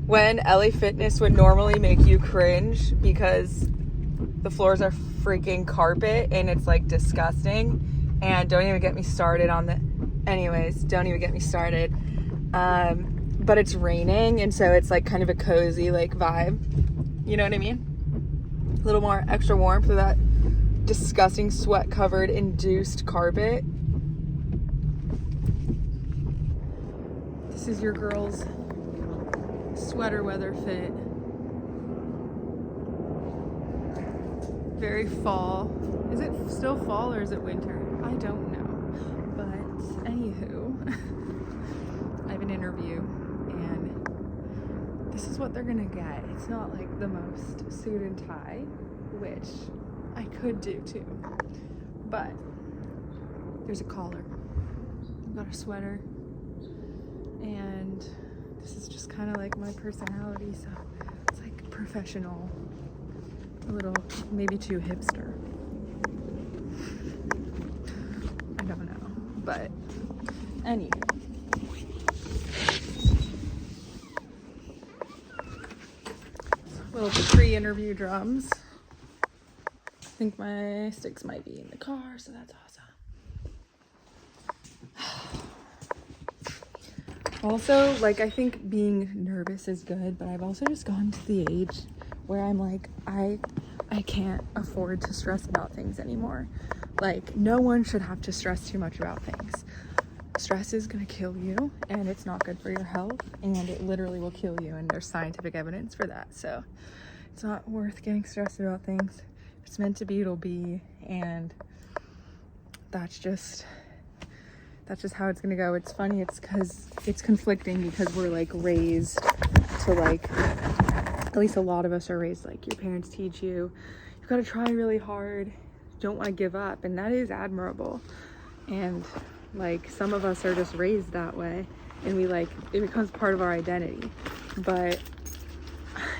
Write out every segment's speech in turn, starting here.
when LA Fitness would normally make you cringe because the floors are freaking carpet and it's like disgusting. And don't even get me started on the, anyways, don't even get me started. But it's raining, and so it's like kind of a cozy like vibe. You know what I mean? A little more extra warmth for that disgusting sweat covered induced carpet. This is your girl's sweater weather fit. Very fall. Is it still fall or is it winter? I don't know. But anywho, I have an interview and this is what they're gonna get. It's not like the most suit and tie, which I could do too. But there's a collar. I've got a sweater. And this is just kind of like my personality, so it's like professional, a little, maybe too hipster. I don't know, but anyway. Little pre-interview drums. I think my sticks might be in the car, so that's awesome. Also, like, I think being nervous is good, but I've also just gotten to the age where I'm like, I can't afford to stress about things anymore. Like, no one should have to stress too much about things. Stress is gonna kill you, and it's not good for your health, and it literally will kill you, and there's scientific evidence for that. So it's not worth getting stressed about things. If it's meant to be, it'll be, and that's just how it's gonna go. It's funny, it's because it's conflicting because we're like raised to like, at least a lot of us are raised like your parents teach you, you've got to try really hard, don't want to give up, and that is admirable. And like some of us are just raised that way, and we like, it becomes part of our identity. But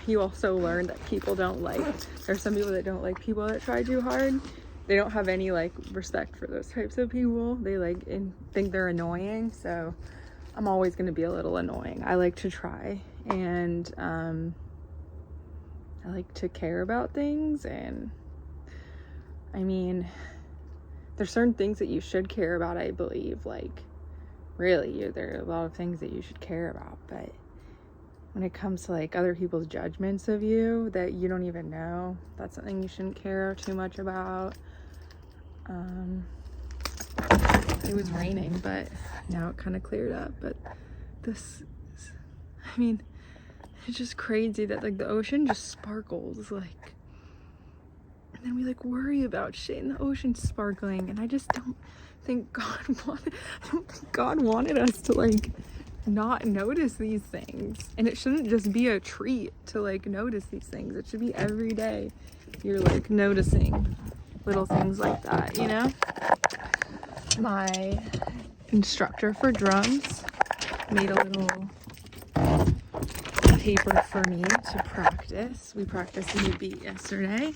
you also learn that people don't like, there's some people that don't like people that try too hard. They don't have any like respect for those types of people. They like think they're annoying. So I'm always going to be a little annoying. I like to try, and I like to care about things. And I mean, there's certain things that you should care about, I believe. Like, really, there are a lot of things that you should care about. But when it comes to like other people's judgments of you that you don't even know, that's something you shouldn't care too much about. It was raining, but now it kind of cleared up. But this, I mean, it's just crazy that like the ocean just sparkles, like, and then we like worry about shit and the ocean's sparkling, and I just don't think God wanted us to like not notice these things. And it shouldn't just be a treat to like notice these things. It should be every day you're like noticing little things like that, you know? My instructor for drums made a little paper for me to practice. We practiced a new beat yesterday,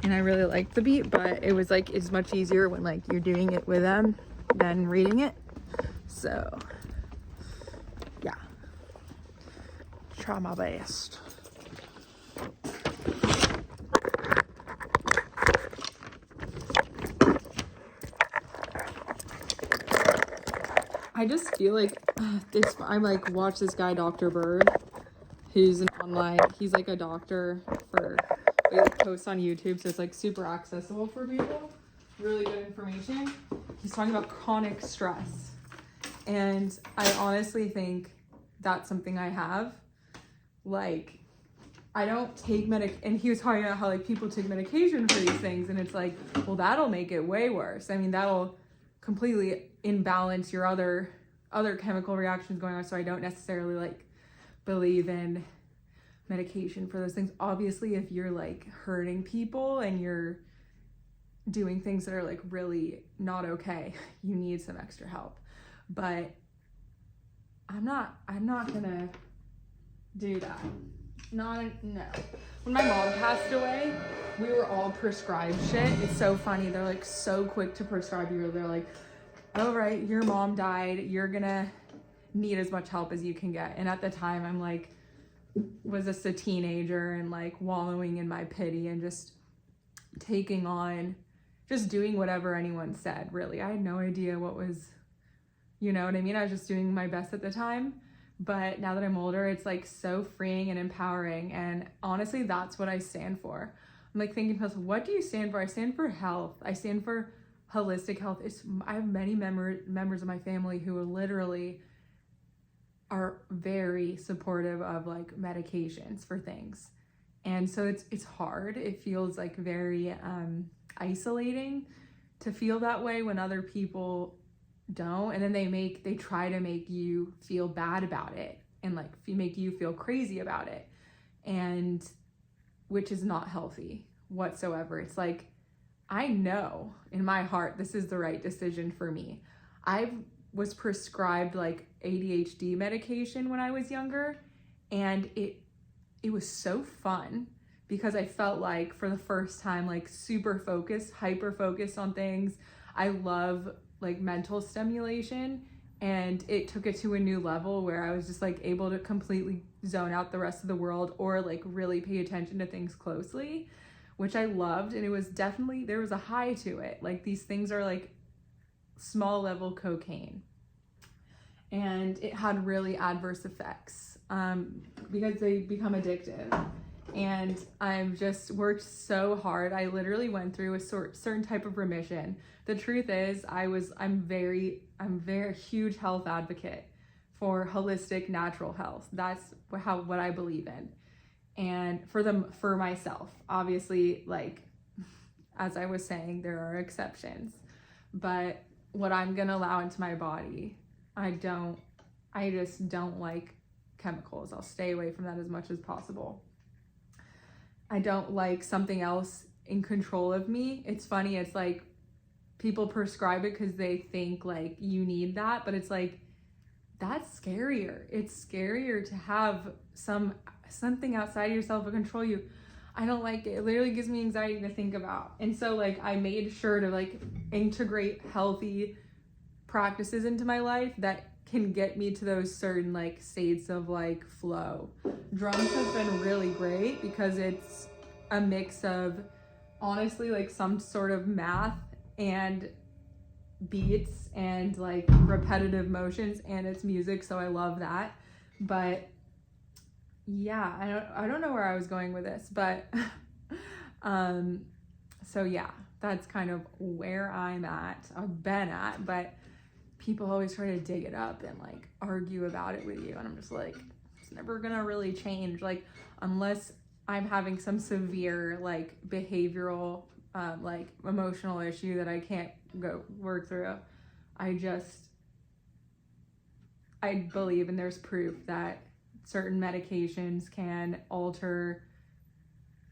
and I really liked the beat, but it was like, it's much easier when like you're doing it with them than reading it. So yeah, try my best. I just feel like I'm like, watch this guy, Dr. Bird, who's an online, he's like a doctor for, he like posts on YouTube, so it's like super accessible for people, really good information. He's talking about chronic stress, and I honestly think that's something I have. Like, I don't take and he was talking about how like people take medication for these things, and it's like, well, that'll make it way worse. I mean, that'll completely imbalance your other chemical reactions going on. So I don't necessarily like believe in medication for those things. Obviously, if you're like hurting people and you're doing things that are like really not okay, you need some extra help. But I'm not gonna do that. No. When my mom passed away, we were all prescribed shit. It's so funny. They're like so quick to prescribe you. They're like, oh, right, your mom died. You're gonna need as much help as you can get. And at the time, I'm like, was just a teenager and like wallowing in my pity and just taking on, just doing whatever anyone said, really. I had no idea what was, you know what I mean? I was just doing my best at the time. But now that I'm older, it's like so freeing and empowering. And honestly, that's what I stand for. I'm like thinking, what do you stand for? I stand for health. I stand for holistic health. I have many members of my family who literally are very supportive of like medications for things. And so it's hard. It feels like very isolating to feel that way when other people don't. And then they try to make you feel bad about it and like make you feel crazy about it. And which is not healthy whatsoever. It's like, I know in my heart, this is the right decision for me. I was prescribed like ADHD medication when I was younger, and it was so fun because I felt like for the first time, like super focused, hyper focused on things. I love like mental stimulation, and it took it to a new level where I was just like able to completely zone out the rest of the world or like really pay attention to things closely, which I loved. And it was definitely, there was a high to it. Like these things are like small level cocaine, and it had really adverse effects because they become addictive. And I've just worked so hard. I literally went through a certain type of remission. The truth is, I'm very huge health advocate for holistic natural health. That's what I believe in. And for myself, obviously, like, as I was saying, there are exceptions, but what I'm going to allow into my body, I just don't like chemicals. I'll stay away from that as much as possible. I don't like something else in control of me. It's funny. It's like people prescribe it because they think like you need that, but it's like, that's scarier. It's scarier to have something outside of yourself to control you. I don't like it. It literally gives me anxiety to think about. And so like I made sure to like integrate healthy practices into my life that can get me to those certain like states of like flow. Drums has been really great because it's a mix of honestly like some sort of math and beats and like repetitive motions, and it's music, so I love that. But yeah, I don't know where I was going with this, but so yeah, that's kind of where I'm at, I've been at. But people always try to dig it up and like argue about it with you, and I'm just like, it's never gonna really change, like unless I'm having some severe like behavioral like emotional issue that I can't go work through. I believe, and there's proof that certain medications can alter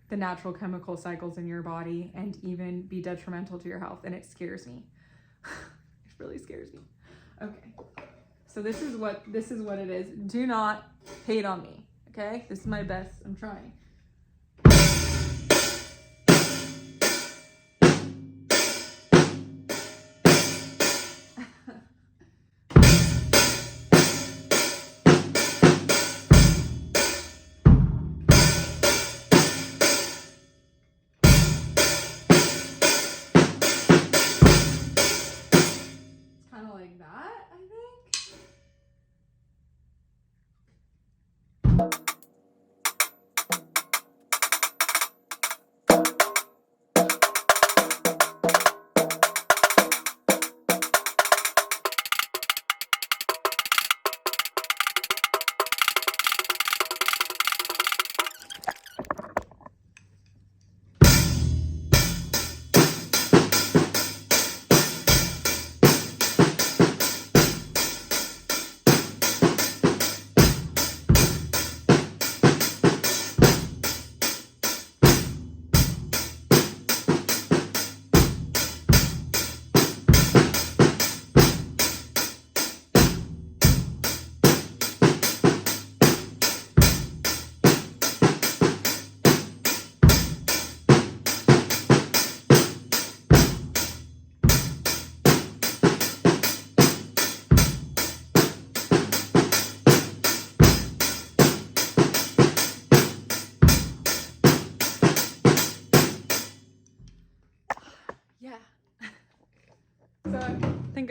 the natural chemical cycles in your body and even be detrimental to your health, and it scares me. It really scares me. Okay, so this is what it is. Do not hate on me, okay? This is my best. I'm trying.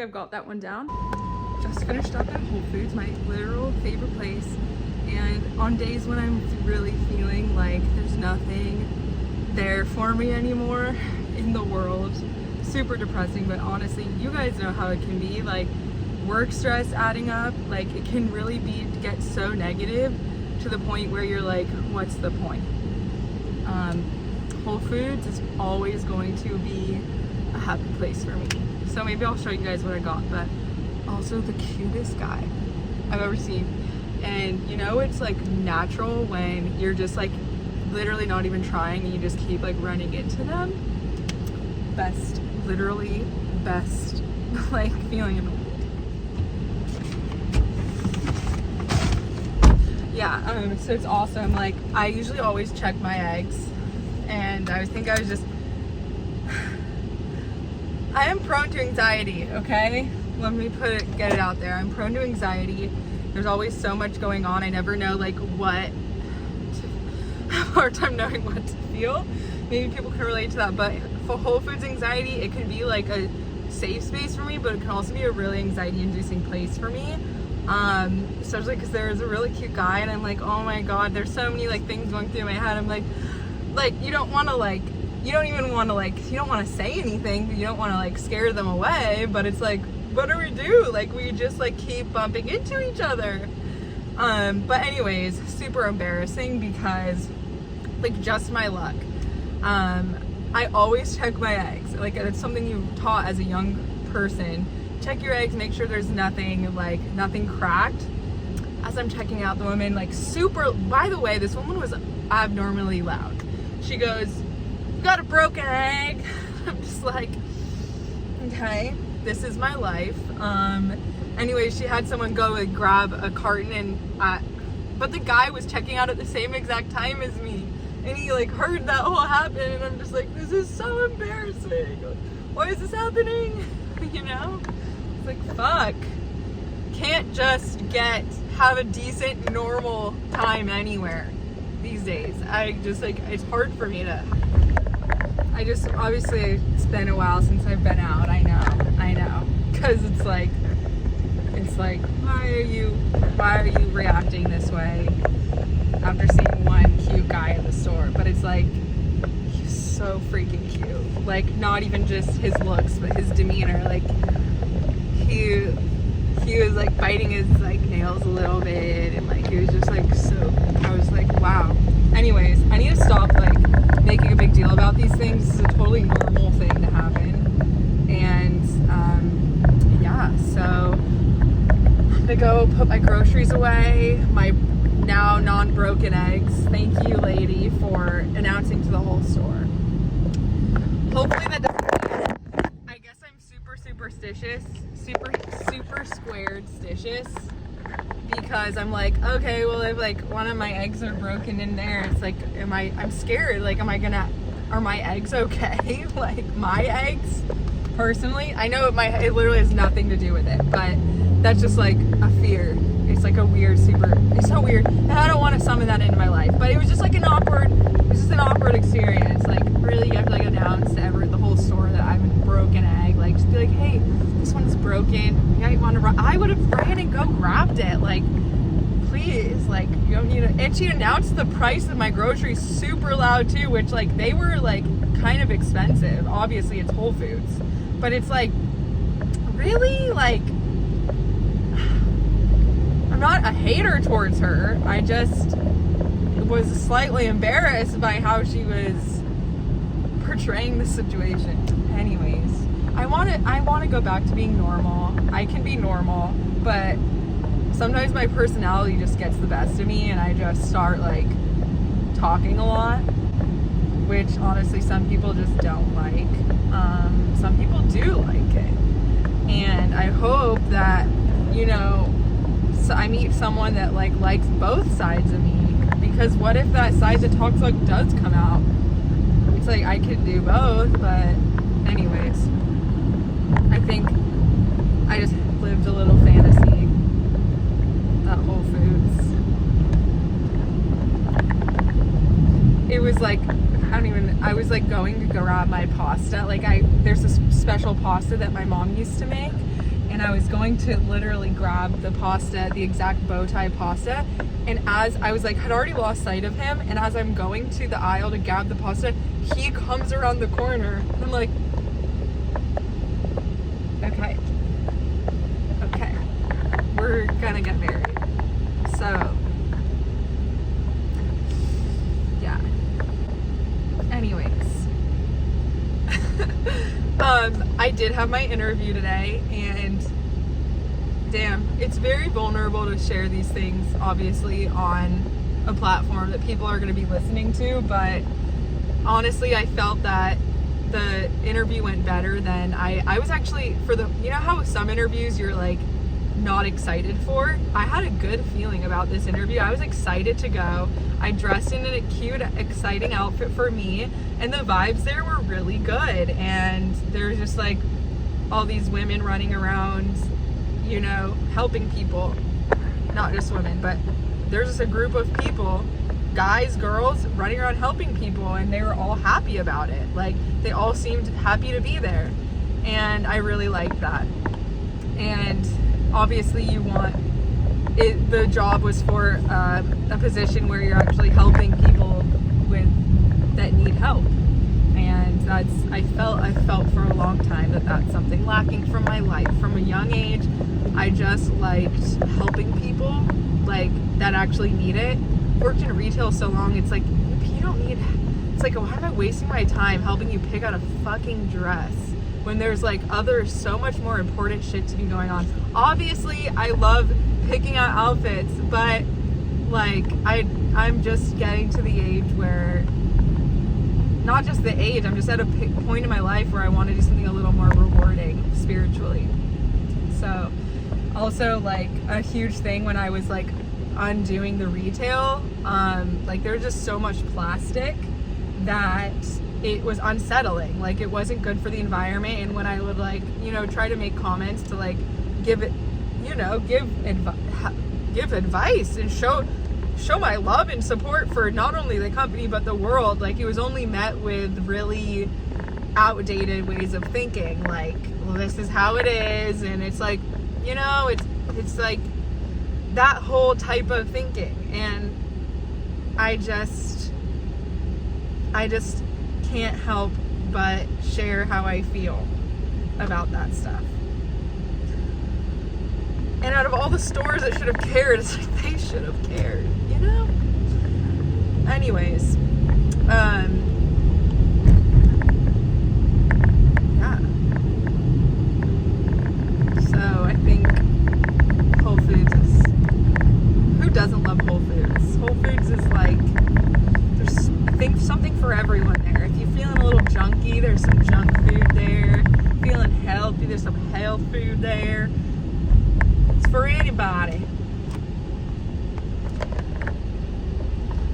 I've got that one down. Just finished up at Whole Foods, my literal favorite place. And on days when I'm really feeling like there's nothing there for me anymore in the world, super depressing, but honestly, you guys know how it can be, like work stress adding up, like it can really get so negative to the point where you're like, what's the point? Whole Foods is always going to be a happy place for me. So maybe I'll show you guys what I got, but also the cutest guy I've ever seen. And you know, it's like natural when you're just like literally not even trying and you just keep like running into them. Best, literally best like feeling in the world. Yeah, so it's awesome. Like I usually always check my eggs, and I am prone to anxiety, okay? Let me get it out there. I'm prone to anxiety. There's always so much going on. I never know like I have a hard time knowing what to feel. Maybe people can relate to that, but for Whole Foods anxiety, it can be like a safe space for me, but it can also be a really anxiety inducing place for me. Especially because there's a really cute guy and I'm like, oh my god, there's so many like things going through my head. I'm like you don't want to say anything, you don't want to like scare them away, but it's like, what do we do? Like we just like keep bumping into each other. But anyways, super embarrassing because like just my luck. I always check my eggs. Like it's something you taught as a young person. Check your eggs, make sure there's nothing cracked. As I'm checking out, the woman like by the way, this woman was abnormally loud. She goes, "You got a broken egg." I'm just like, okay, this is my life. Anyway, she had someone go and grab a carton but the guy was checking out at the same exact time as me. And he like heard that all happen, and I'm just like, this is so embarrassing. Why is this happening? You know? It's like, fuck. Can't just have a decent, normal time anywhere these days. I just like, it's hard for me to, obviously it's been a while since I've been out. I know. Cause it's like, why are you reacting this way after seeing one cute guy at the store? But it's like, he's so freaking cute. Like not even just his looks, but his demeanor. Like he was like biting his like nails a little bit, and like he was just like so, I was like, wow. Anyways, I need to stop like making a big deal about these things. This is a totally normal thing to happen. And yeah, so I'm gonna go put my groceries away, my now non-broken eggs. Thank you, lady, for announcing to the whole store. Hopefully that doesn't, I guess I'm super superstitious, super squared stitious, because I'm like, okay, well if like one of my eggs are broken in there, it's like, I'm scared, like are my eggs okay? Like my eggs, personally, I know it literally has nothing to do with it, but that's just like a fear. It's like a weird, it's so weird, and I don't want to summon that into my life, but it was just like an awkward experience. Like really, you have to like announce to the whole store that I have a broken egg. Like just be like, hey, this one's broken. I would have ran and go grabbed it. Like, please, like you don't need to. And she announced the price of my groceries super loud too, which like they were like kind of expensive. Obviously, it's Whole Foods, but it's like really like. I'm not a hater towards her. I just was slightly embarrassed by how she was portraying the situation. Anyways, I want to go back to being normal. I can be normal, but sometimes my personality just gets the best of me and I just start like talking a lot, which honestly some people just don't like. Some people do like it. And I hope that, you know, so I meet someone that like likes both sides of me, because what if that side that talks like does come out? It's like I could do both, but anyways, I think I just lived a little fantasy at Whole Foods. It was like, I was like going to grab my pasta. Like there's this special pasta that my mom used to make, and I was going to literally grab the pasta, the exact bow tie pasta, and as I was like, had already lost sight of him, and as I'm going to the aisle to grab the pasta, he comes around the corner, and I'm like, okay, we're gonna get married. So, yeah. Anyways. I did have my interview today, and damn, it's very vulnerable to share these things, obviously, on a platform that people are going to be listening to, but honestly, I felt that the interview went better than I was actually, you know how some interviews you're like not excited for? I had a good feeling about this interview. I was excited to go. I dressed in a cute, exciting outfit for me, and the vibes there were really good, and there's just like all these women running around, you know, helping people. Not just women, but there's just a group of people, guys, girls, running around helping people, and they were all happy about it. Like, they all seemed happy to be there, and I really liked that. And obviously you want it, the job was for a position where you're actually helping people that need help, and I felt for a long time that that's something lacking from my life. From a young age, I just liked helping people like that actually need it. Worked in retail so long, it's like, you don't need, it's like, why am I wasting my time helping you pick out a fucking dress when there's like other so much more important shit to be going on? Obviously I love picking out outfits, but like I'm just getting to the age where, not just the age, I'm just at a point in my life where I want to do something a little more rewarding spiritually. So also, like, a huge thing when I was like undoing the retail, like there was just so much plastic that it was unsettling. Like, it wasn't good for the environment, and when I would like, you know, try to make comments to like give it, you know, give advice and show my love and support for not only the company but the world, like, it was only met with really outdated ways of thinking, like, well, this is how it is, and it's like, you know, it's like that whole type of thinking, and I just can't help but share how I feel about that stuff. And out of all the stores that should have cared, it's like they should have cared, you know? Anyways, yeah. So I think Whole Foods is, who doesn't love Whole Foods? Whole Foods is like, there's, I think, something for everyone there. If you're feeling a little junky, there's some junk food there. Feeling healthy, there's some health food there. For anybody.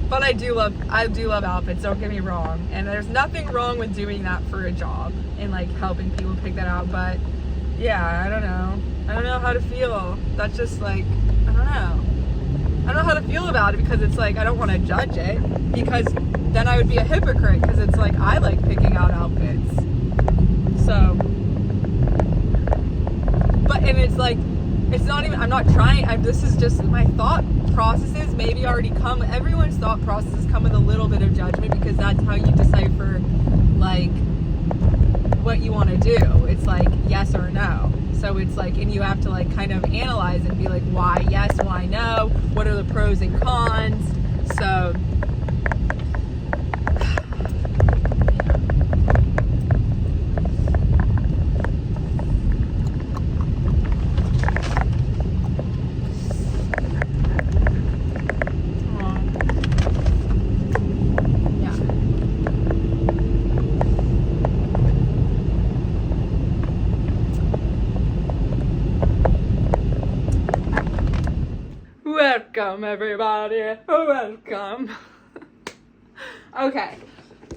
But I do love outfits, don't get me wrong, and there's nothing wrong with doing that for a job and like helping people pick that out, but yeah, I don't know how to feel. That's just like, I don't know how to feel about it, because it's like, I don't want to judge it, because then I would be a hypocrite, because it's like, I like picking out outfits. So, but, and it's like, it's not even, I'm not trying, this is just, my thought processes maybe already come, everyone's thought processes come with a little bit of judgment, because that's how you decipher, like, what you want to do. It's like, yes or no. So it's like, and you have to like kind of analyze and be like, why yes, why no? What are the pros and cons? So, welcome everybody, welcome. Okay,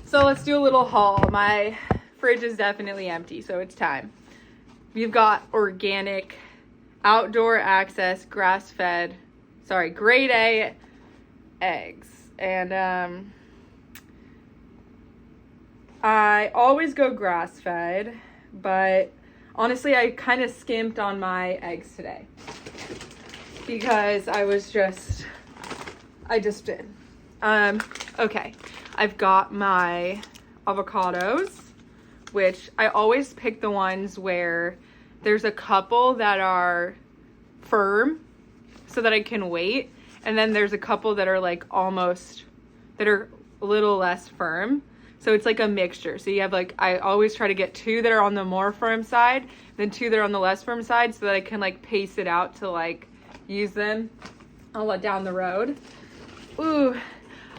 so let's do a little haul. My fridge is definitely empty, so it's time. We've got organic, outdoor access, grass-fed, grade A eggs. And I always go grass-fed, but Honestly, I kind of skimped on my eggs today because I just did. Okay, I've got my avocados, which I always pick the ones where there's a couple that are firm so that I can wait. And then there's a couple that are like that are a little less firm. So it's like a mixture. So you have like, I always try to get 2 that are on the more firm side, then 2 that are on the less firm side so that I can like pace it out to like use them a lot down the road. Ooh,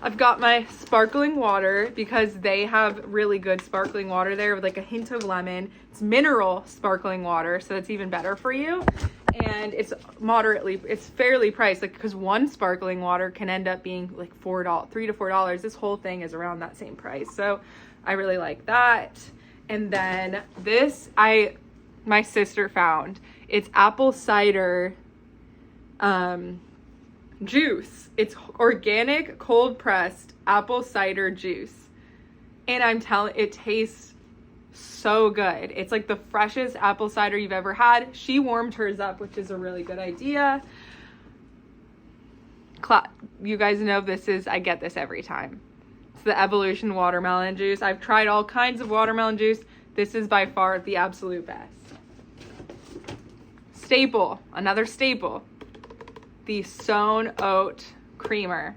I've got my sparkling water because they have really good sparkling water there with like a hint of lemon. It's mineral sparkling water, so it's even better for you. And it's fairly priced, like, because one sparkling water can end up being like $3 to $4. This whole thing is around that same price, so I really like that. And then this my sister found. It's apple cider juice. It's organic cold pressed apple cider juice, and I'm telling, it tastes so good. It's like the freshest apple cider you've ever had. She warmed hers up, which is a really good idea. You guys know I get this every time. It's the Evolution watermelon juice. I've tried all kinds of watermelon juice. This is by far the absolute best. Another staple, the Sown Oat creamer.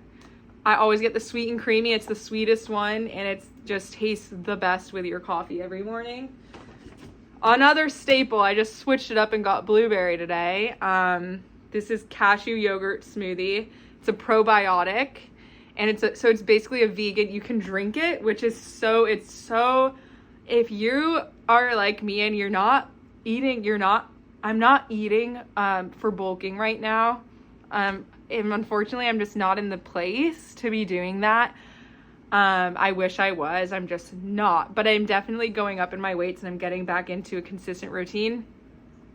I always get the sweet and creamy. It's the sweetest one, and it just tastes the best with your coffee every morning. Another staple, I just switched it up and got blueberry today. This is cashew yogurt smoothie. It's a probiotic, and it's basically a vegan. You can drink it, which is if you are like me and I'm not eating for bulking right now. And unfortunately, I'm just not in the place to be doing that. I wish I was. I'm just not. But I'm definitely going up in my weights and I'm getting back into a consistent routine.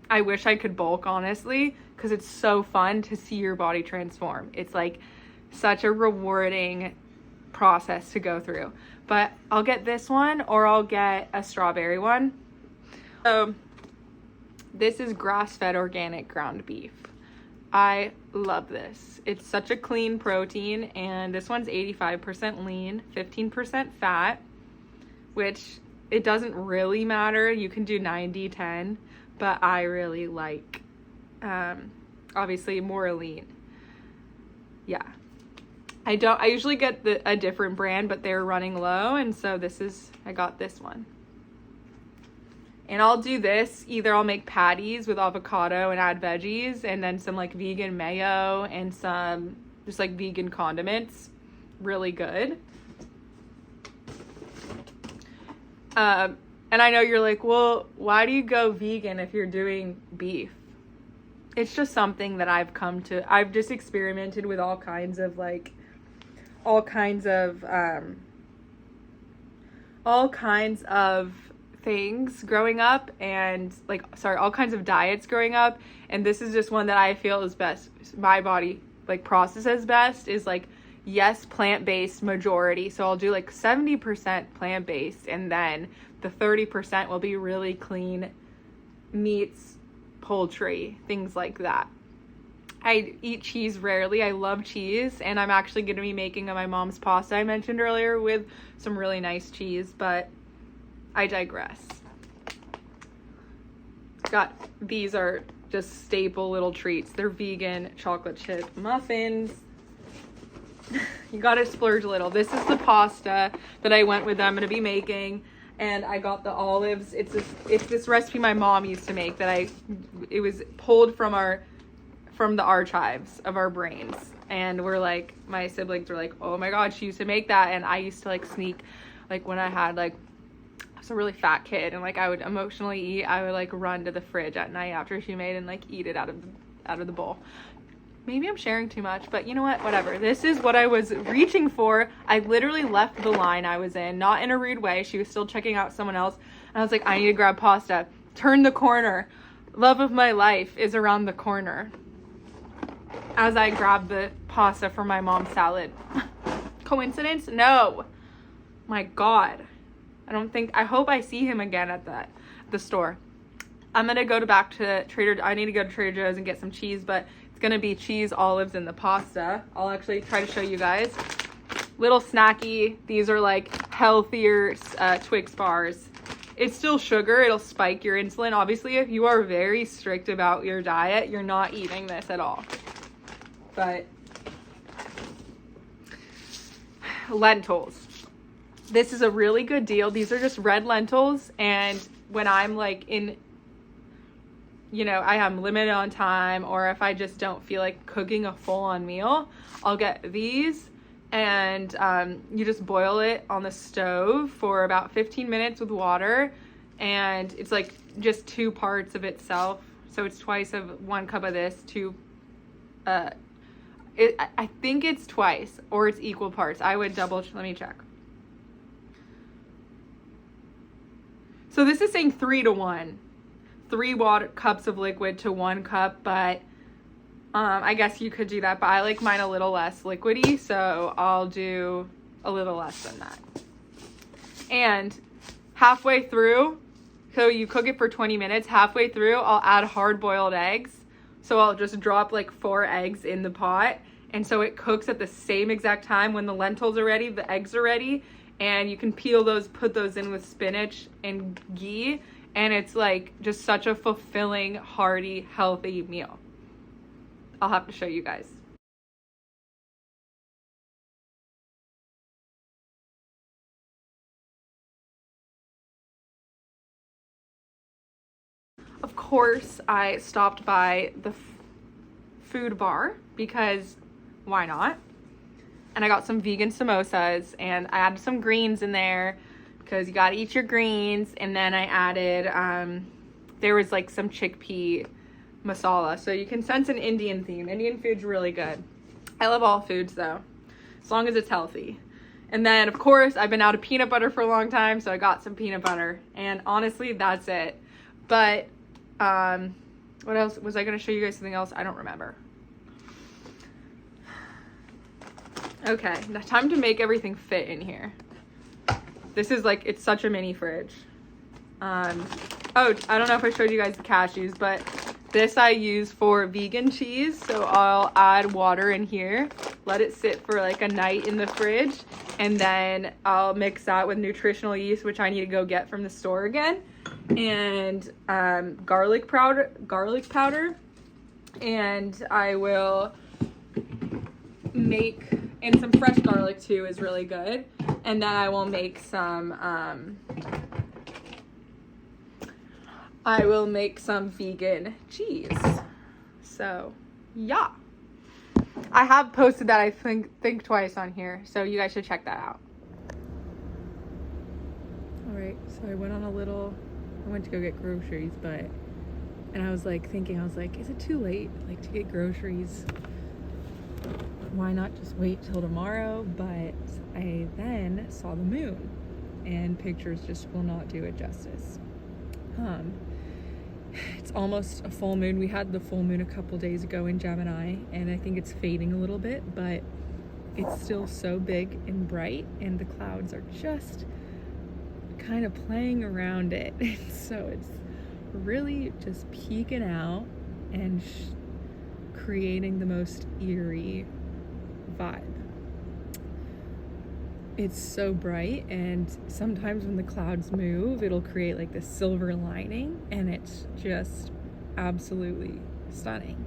I wish I could bulk, honestly, because it's so fun to see your body transform. It's like such a rewarding process to go through. But I'll get this one, or I'll get a strawberry one. So this is grass-fed organic ground beef. I love this. It's such a clean protein, and this one's 85% lean, 15% fat, which it doesn't really matter. You can do 90-10, but I really like, obviously more lean. Yeah. I usually get a different brand, but they're running low, and so I got this one. And I'll do this, either I'll make patties with avocado and add veggies, and then some like vegan mayo and some just like vegan condiments. Really good. And I know you're like, well, why do you go vegan if you're doing beef? It's just something that I've just experimented with all kinds of things growing up, and all kinds of diets growing up, and this is just one that I feel is best. My body processes best is yes, plant-based majority. So I'll do 70% plant-based, and then the 30% will be really clean meats, poultry, things like that. I eat cheese rarely. I love cheese, and I'm actually going to be making my mom's pasta I mentioned earlier with some really nice cheese, but I digress. These are just staple little treats. They're vegan chocolate chip muffins. You gotta splurge a little. This is the pasta that I went with I'm gonna be making, and I got the olives. It's this recipe my mom used to make that it was pulled from the archives of our brains, and my siblings were like, oh my god, she used to make that, and I used to sneak, when I had I was a really fat kid, and I would emotionally eat, I would run to the fridge at night after she made and eat it out of the bowl. Maybe I'm sharing too much, but you know what, whatever. This is what I was reaching for. I literally left the line I was in, not in a rude way. She was still checking out someone else, and I was like, I need to grab pasta. Turn the corner. Love of my life is around the corner. As I grab the pasta for my mom's salad. Coincidence? No. My god. I hope I see him again at the store. I'm gonna go back to I need to go to Trader Joe's and get some cheese, but it's gonna be cheese, olives, and the pasta. I'll actually try to show you guys. Little snacky. These are like healthier Twix bars. It's still sugar. It'll spike your insulin. Obviously, if you are very strict about your diet, you're not eating this at all. But lentils. This is a really good deal. These are just red lentils, and when I'm like in, you know, I am limited on time, or if I just don't feel like cooking a full-on meal, I'll get these, and you just boil it on the stove for about 15 minutes with water, and it's like just 2 parts of itself, so it's twice of 1 cup of this, I think it's twice, or it's equal parts. I would let me check. So this is saying 3 to 1. 3 cups of liquid to 1 cup, but I guess you could do that, but I like mine a little less liquidy, so I'll do a little less than that. And halfway through, so you cook it for 20 minutes, halfway through, I'll add hard-boiled eggs. So I'll just drop like 4 eggs in the pot, and so it cooks at the same exact time. When the lentils are ready, the eggs are ready, and you can peel those, put those in with spinach and ghee, and it's like just such a fulfilling, hearty, healthy meal. I'll have to show you guys. Of course, I stopped by the food bar because why not? And I got some vegan samosas, and I added some greens in there because you gotta eat your greens. And then I added, there was like some chickpea masala. So you can sense an Indian theme. Indian food's really good. I love all foods though, as long as it's healthy. And then of course, I've been out of peanut butter for a long time, so I got some peanut butter. And honestly, that's it. But what else? Was I gonna show you guys something else? I don't remember. Okay, now time to make everything fit in here. This is like, it's such a mini fridge. Oh, I don't know if I showed you guys the cashews, but this I use for vegan cheese. So I'll add water in here, let it sit for like a night in the fridge, and then I'll mix that with nutritional yeast, which I need to go get from the store again, and garlic powder, and I will make, and some fresh garlic too is really good. And then I will make some vegan cheese. So yeah, I have posted that I think twice on here, so you guys should check that out. All right, so I went to go get groceries, and I was like thinking, is it too late like to get groceries? Why not just wait till tomorrow? But I then saw the moon, and pictures just will not do it justice. It's almost a full moon. We had the full moon a couple days ago in Gemini, and I think it's fading a little bit, but it's still so big and bright, and the clouds are just kind of playing around it. So it's really just peeking out and creating the most eerie vibe. It's so bright, and sometimes when the clouds move, it'll create like this silver lining, and it's just absolutely stunning.